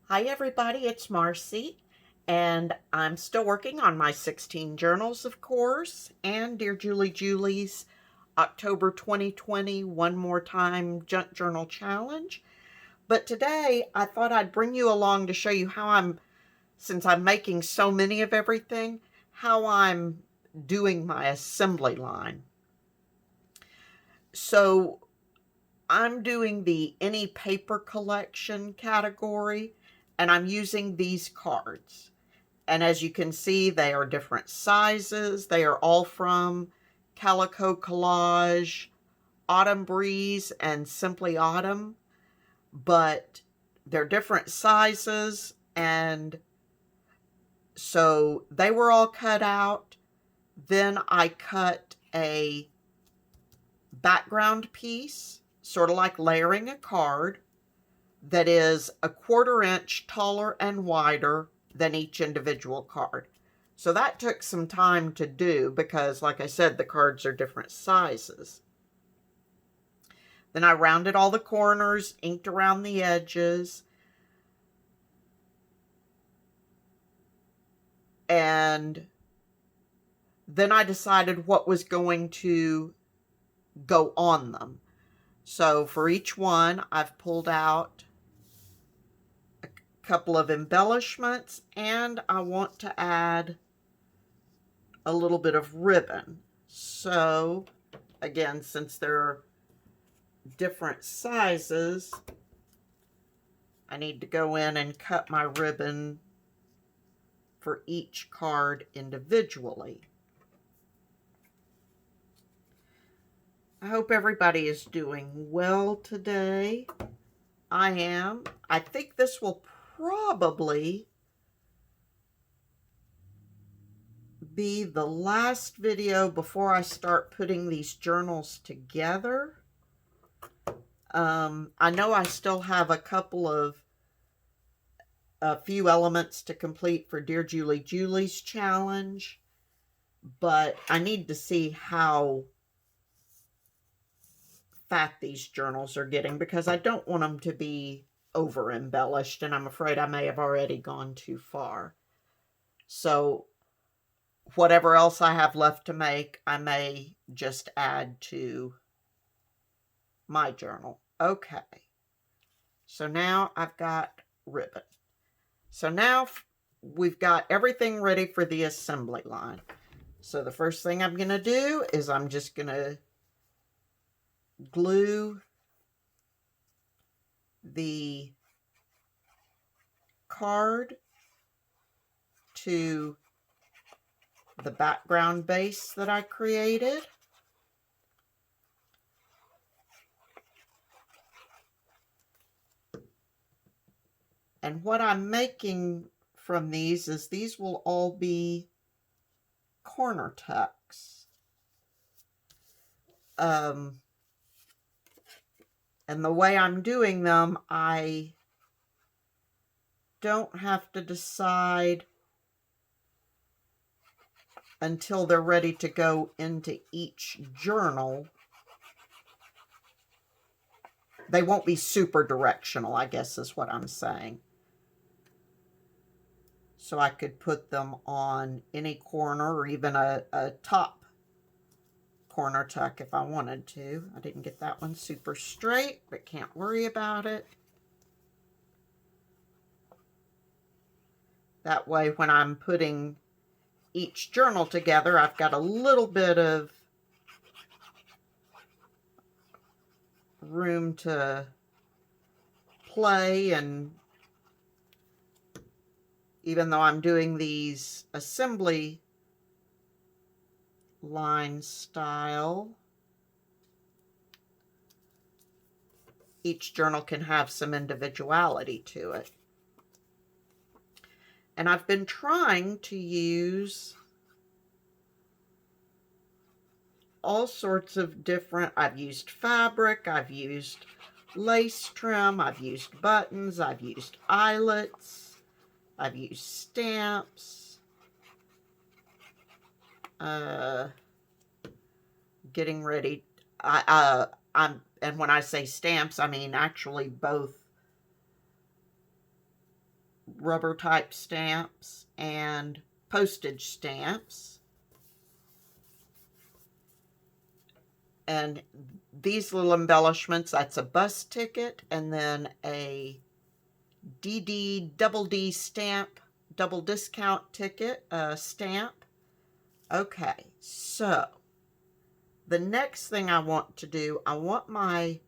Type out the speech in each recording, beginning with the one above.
Hi everybody, it's Marcy, and I'm still working on my 16 journals, of course, and Dear Julie Julie's October 2020 One More Time Junk Journal Challenge. But today I thought I'd bring you along to show you how since I'm making so many of everything, how I'm doing my assembly line. So I'm doing the any paper collection category, and I'm using these cards. And as you can see, they are different sizes. They are all from Calico Collage, Autumn Breeze, and Simply Autumn. But they're different sizes, and so they were all cut out. Then I cut a background piece, sort of like layering a card, that is a 1/4 inch taller and wider than each individual card. So that took some time to do because, like I said, the cards are different sizes. Then I rounded all the corners, inked around the edges, and then I decided what was going to go on them. So for each one, I've pulled out a couple of embellishments, and I want to add a little bit of ribbon. So again, since they're different sizes, I need to go in and cut my ribbon for each card individually. I hope everybody is doing well today. I am. I think this will probably be the last video before I start putting these journals together. I know I still have a few elements to complete for Dear Julie Julie's challenge, but I need to see how fat these journals are getting because I don't want them to be over embellished, and I'm afraid I may have already gone too far. So whatever else I have left to make, I may just add to my journal. Okay, so now I've got ribbon. So now we've got everything ready for the assembly line. So the first thing I'm going to do is I'm just going to glue the card to the background base that I created. And what I'm making from these is these will all be corner tucks. And the way I'm doing them, I don't have to decide until they're ready to go into each journal. They won't be super directional, I guess is what I'm saying. So I could put them on any corner or even a top corner tuck if I wanted to. I didn't get that one super straight, but can't worry about it. That way when I'm putting each journal together, I've got a little bit of room to play, and even though I'm doing these assembly line style, each journal can have some individuality to it. And I've been trying to use all sorts of different, I've used fabric, I've used lace trim, I've used buttons, I've used eyelets, I've used stamps, getting ready, and when I say stamps, I mean actually both rubber type stamps and postage stamps. And these little embellishments, that's a bus ticket and then a double D stamp, double discount ticket stamp. Okay, so the next thing I want to do, I want my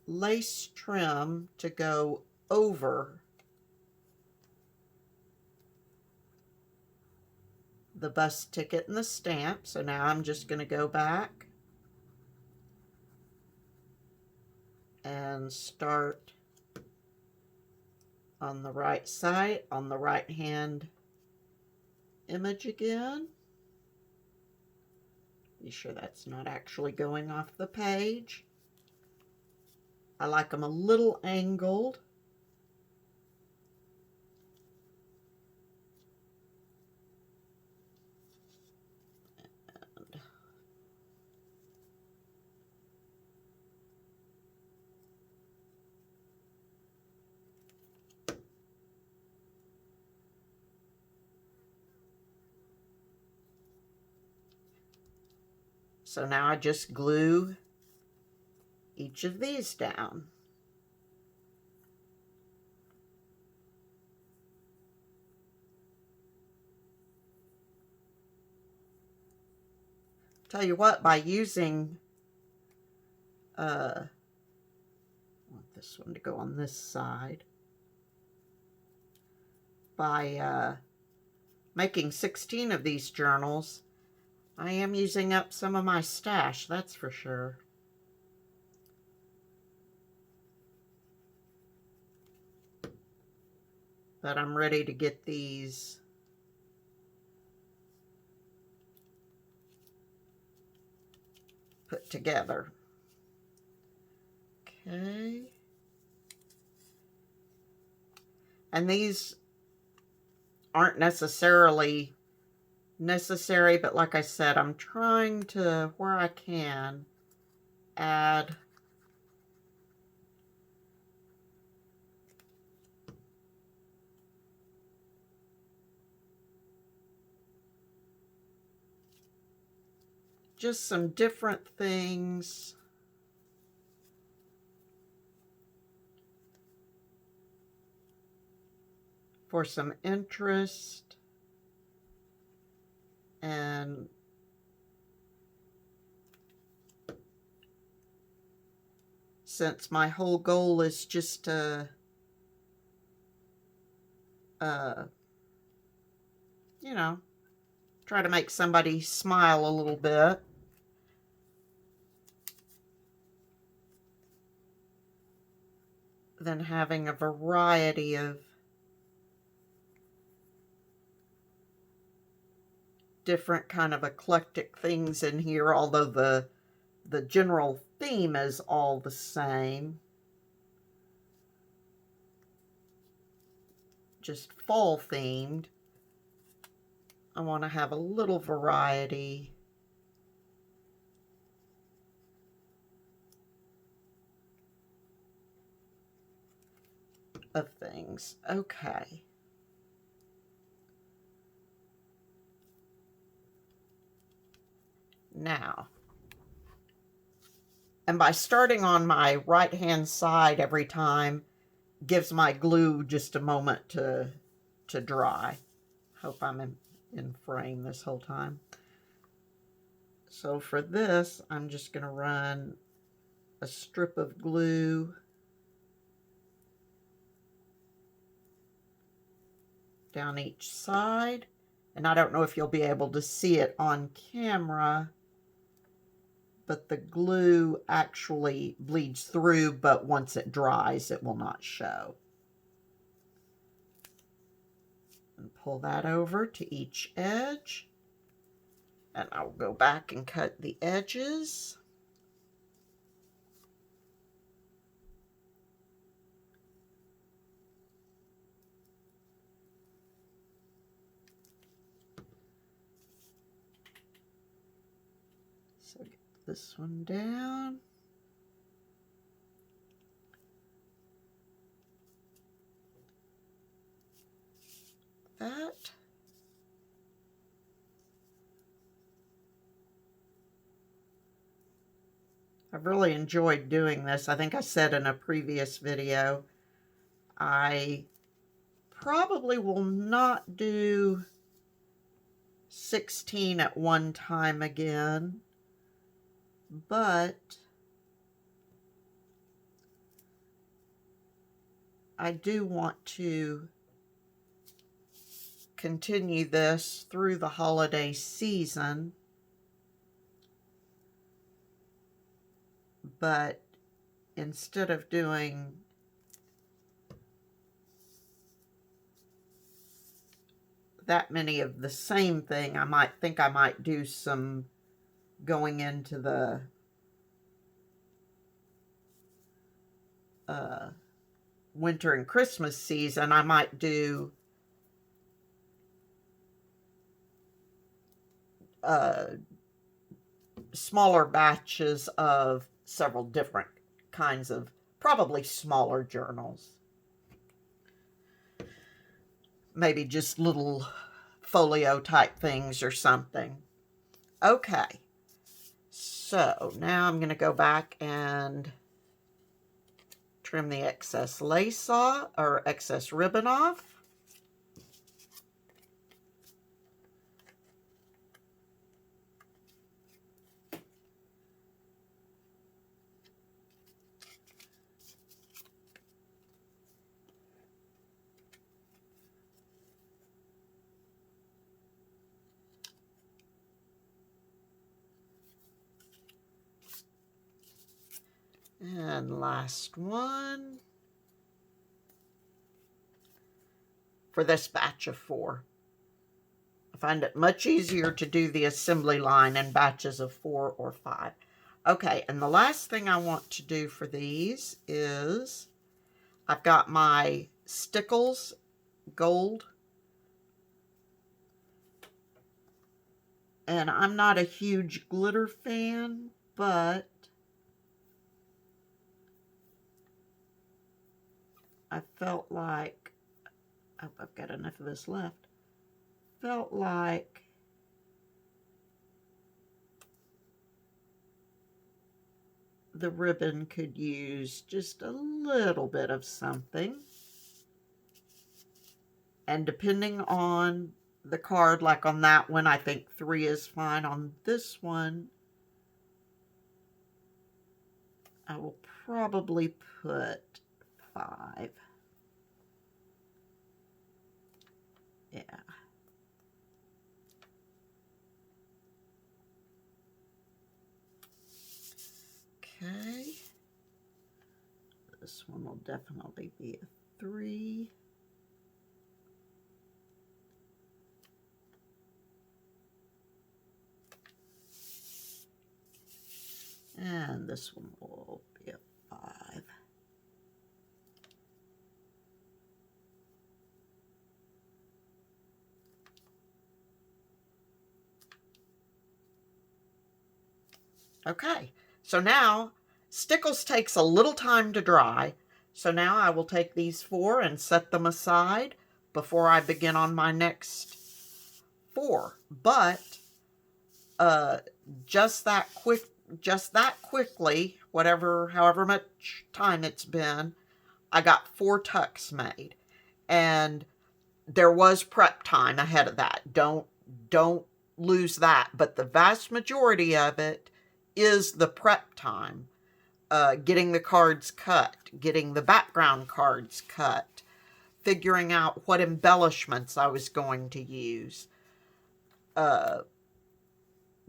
lace trim to go over the bus ticket and the stamp. So now I'm just going to go back and start on the right side, on the right hand image again. Be sure that's not actually going off the page. I like them a little angled. So now I just glue each of these down. Tell you what, by using, I want this one to go on this side. By making 16 of these journals, I am using up some of my stash, that's for sure. But I'm ready to get these put together. Okay. And these aren't necessarily necessary, but like I said, I'm trying to, where I can, add just some different things for some interest. And since my whole goal is just to, you know, try to make somebody smile a little bit, then having a variety of different kind of eclectic things in here, although the general theme is all the same. Just fall themed. I want to have a little variety. Of things. Okay. Now, and by starting on my right hand side every time gives my glue just a moment to dry. Hope I'm in frame this whole time. So for this, I'm just going to run a strip of glue down each side. And I don't know if you'll be able to see it on camera, but the glue actually bleeds through, but once it dries, it will not show. And pull that over to each edge. And I'll go back and cut the edges. So get this one down. that. I've really enjoyed doing this. I think I said in a previous video, I probably will not do 16 at one time again, but I do want to continue this through the holiday season, but instead of doing that many of the same thing, I might do some going into the winter and Christmas season. I might do smaller batches of several different kinds of, probably smaller journals. Maybe just little folio type things or something. Okay, so now I'm going to go back and trim the excess lace off, or excess ribbon off. And last one for this batch of 4. I find it much easier to do the assembly line in batches of 4 or 5. Okay, and the last thing I want to do for these is I've got my Stickles Gold, and I'm not a huge glitter fan, but I felt like, oh, I've got enough of this left, felt like the ribbon could use just a little bit of something. And depending on the card, like on that one, I think 3 is fine. On this one, I will probably put 5. Yeah. Okay. This one will definitely be a 3. And this one will be a 5. Okay, so now Stickles takes a little time to dry. So now I will take these 4 and set them aside before I begin on my next 4. But just that quickly, however much time it's been, I got 4 tucks made. And there was prep time ahead of that. Don't lose that. But the vast majority of it is the prep time. Getting the cards cut, getting the background cards cut, figuring out what embellishments I was going to use. But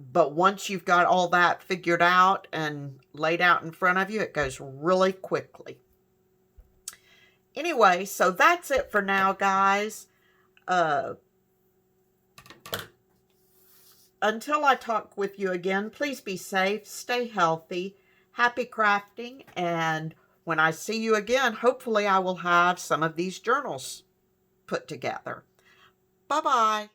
once you've got all that figured out and laid out in front of you, it goes really quickly. Anyway, so that's it for now, guys. Until I talk with you again, please be safe, stay healthy, happy crafting, and when I see you again, hopefully I will have some of these journals put together. Bye-bye.